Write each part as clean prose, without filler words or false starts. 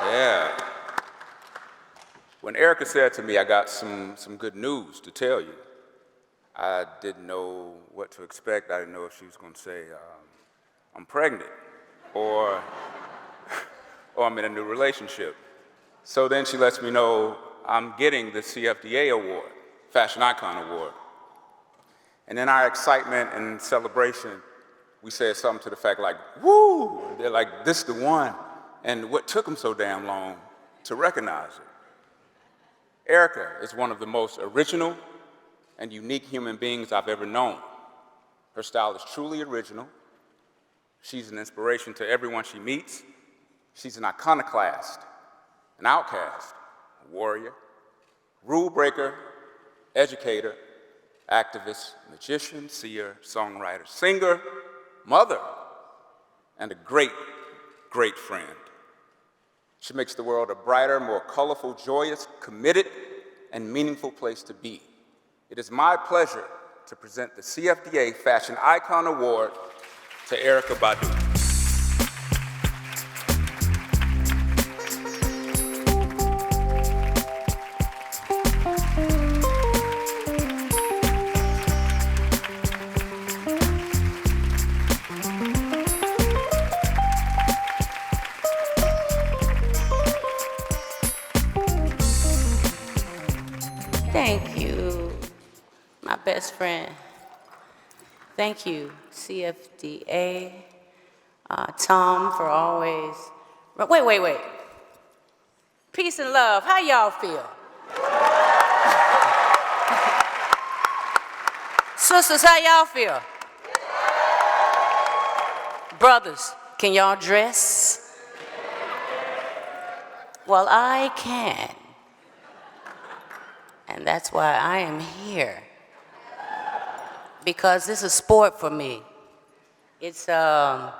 Yeah. When Erykah said to me, I got some good news to tell you, I didn't know what to expect. I didn't know if she was going to say, I'm pregnant, or, or I'm in a new relationship. So then she lets me know I'm getting the CFDA award, Fashion Icon Award. And in our excitement and celebration, we said something to the fact like, woo! They're like, this the one. And what took them so damn long to recognize it? Erykah is one of the most original and unique human beings I've ever known. Her style is truly original. She's an inspiration to everyone she meets. She's an iconoclast, an outcast, a warrior, rule breaker, educator, activist, magician, seer, songwriter, singer, mother, and a great, great friend. She makes the world a brighter, more colorful, joyous, committed, and meaningful place to be. It is my pleasure to present the CFDA Fashion Icon Award to Erykah Badu. Thank you, my best friend. Thank you, CFDA, Tom, for always. Wait. Peace and love. How y'all feel? Sisters, how y'all feel? Brothers, can y'all dress? Well, I can. And that's why I am here. Because this is sport for me. It's, I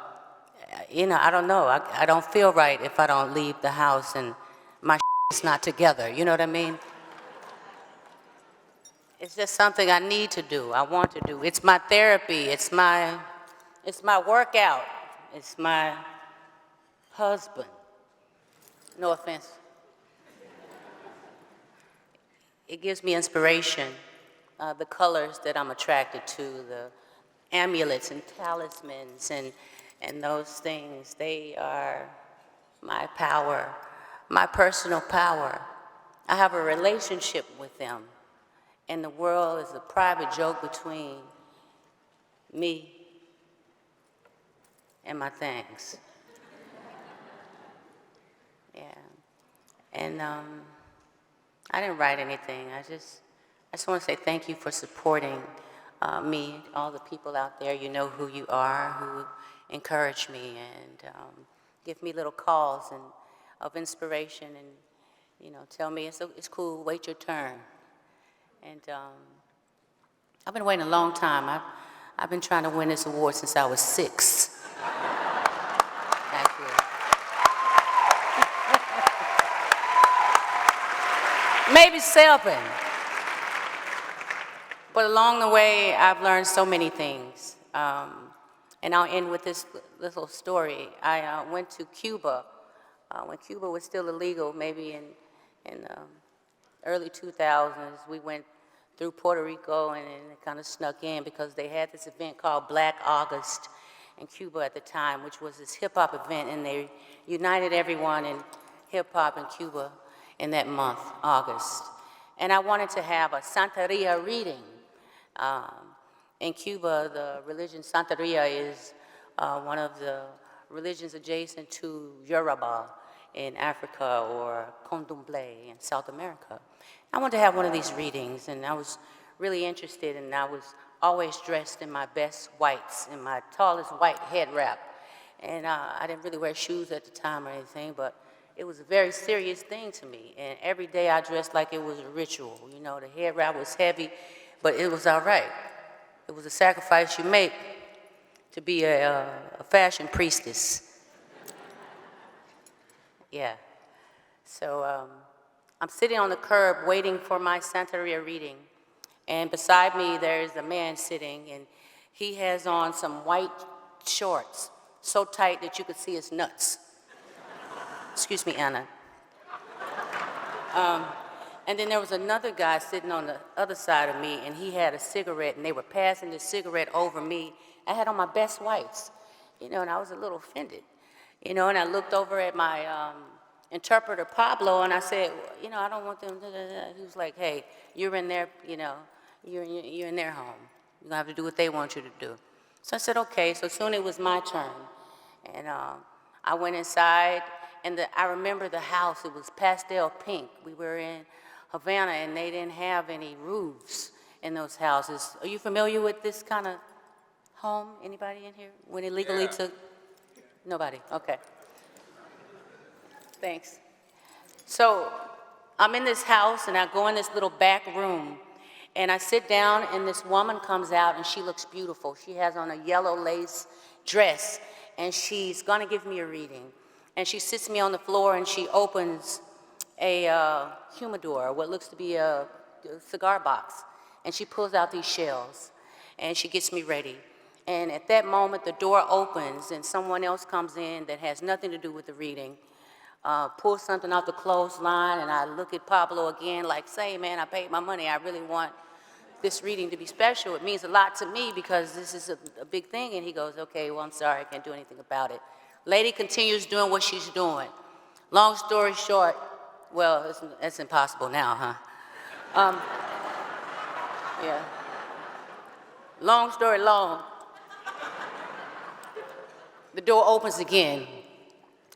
don't know. I don't feel right if I don't leave the house and my is not together. You know what I mean? It's just something I need to do. I want to do. It's my therapy. It's my workout. It's my husband. No offense. It gives me inspiration. The colors that I'm attracted to, the amulets and talismans and those things, they are my power, my personal power. I have a relationship with them, and the world is a private joke between me and my things. Yeah, and I didn't write anything. I just want to say thank you for supporting me, all the people out there. You know who you are, who encourage me and give me little calls of inspiration and, tell me it's cool, wait your turn. And I've been waiting a long time. I've been trying to win this award since I was 6. Thank you. Maybe 7. But along the way, I've learned so many things. And I'll end with this little story. I went to Cuba when Cuba was still illegal, maybe in the early 2000s. We went through Puerto Rico and it kind of snuck in because they had this event called Black August in Cuba at the time, which was this hip-hop event, and they united everyone in hip-hop in Cuba in that month, August. And I wanted to have a Santeria reading. In Cuba, the religion Santeria is one of the religions adjacent to Yoruba in Africa or Candomblé in South America. I wanted to have one of these readings, and I was really interested, and I was always dressed in my best whites, in my tallest white head wrap. And I didn't really wear shoes at the time or anything, but it was a very serious thing to me. And every day I dressed like it was a ritual. The head wrap was heavy, but it was all right. It was a sacrifice you make to be a fashion priestess. Yeah. So I'm sitting on the curb waiting for my Santeria reading. And beside me, there's a man sitting, and he has on some white shorts, so tight that you could see his nuts. Excuse me, Anna. And then there was another guy sitting on the other side of me, and he had a cigarette, and they were passing the cigarette over me. I had on my best whites, and I was a little offended, and I looked over at my interpreter, Pablo, and I said, I don't want them, He was like, hey, you're in their, you're in their home. You're gonna have to do what they want you to do. So I said, okay. So soon it was my turn, and I went inside, and I remember the house. It was pastel pink. We were in Havana, and they didn't have any roofs in those houses. Are you familiar with this kind of home? Anybody in here? When it legally took? Nobody, okay. Thanks. So I'm in this house, and I go in this little back room, and I sit down, and this woman comes out, and she looks beautiful. She has on a yellow lace dress, and she's gonna give me a reading. And she sits me on the floor, and she opens a humidor, what looks to be a cigar box, and she pulls out these shells, and she gets me ready. And at that moment, the door opens, and someone else comes in that has nothing to do with the reading, pulls something off the clothesline, and I look at Pablo again like, say, man, I paid my money. I really want this reading to be special. It means a lot to me because this is a big thing. And he goes, okay, well, I'm sorry, I can't do anything about it. Lady continues doing what she's doing. Long story short, well, it's impossible now, huh? Yeah. Long story long. The door opens again,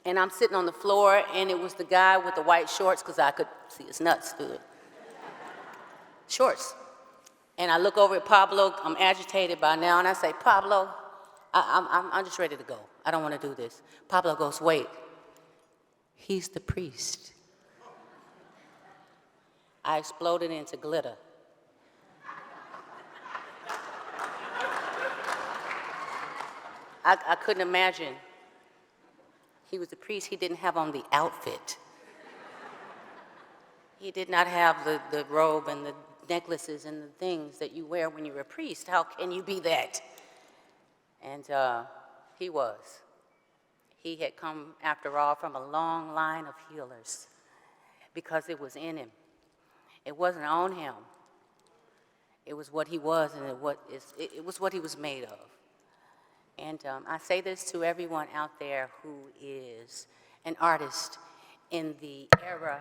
and I'm sitting on the floor, and it was the guy with the white shorts, because I could see his nuts through it. Shorts. And I look over at Pablo. I'm agitated by now, and I say, Pablo, I'm just ready to go. I don't want to do this. Pablo goes, wait. He's the priest. I exploded into glitter. I couldn't imagine. He was the priest. He didn't have on the outfit. He did not have the robe and the necklaces and the things that you wear when you're a priest. How can you be that? And he was. He had come, after all, from a long line of healers because it was in him. It wasn't on him. It was what he was, and it was what he was made of. And I say this to everyone out there who is an artist in the era,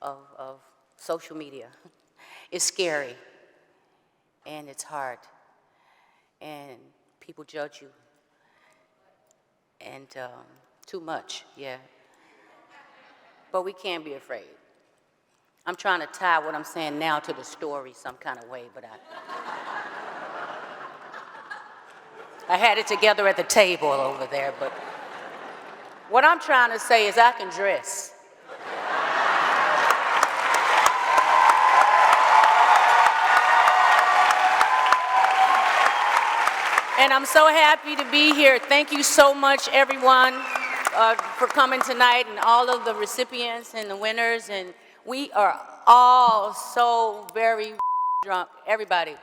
of social media. It's scary, and it's hard, and people judge you, and too much, yeah. But we can't be afraid. I'm trying to tie what I'm saying now to the story some kind of way, but I had it together at the table over there, but what I'm trying to say is I can dress. And I'm so happy to be here. Thank you so much, everyone, for coming tonight, and all of the recipients and the winners. And we are all so very drunk, everybody.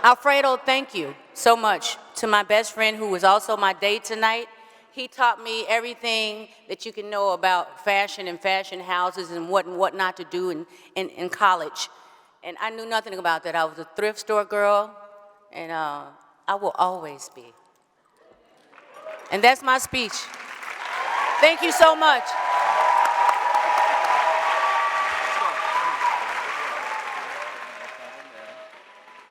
Alfredo, thank you so much. To my best friend, who was also my date tonight, he taught me everything that you can know about fashion and fashion houses and what not to do in college. And I knew nothing about that. I was a thrift store girl, and I will always be. And that's my speech. Thank you so much.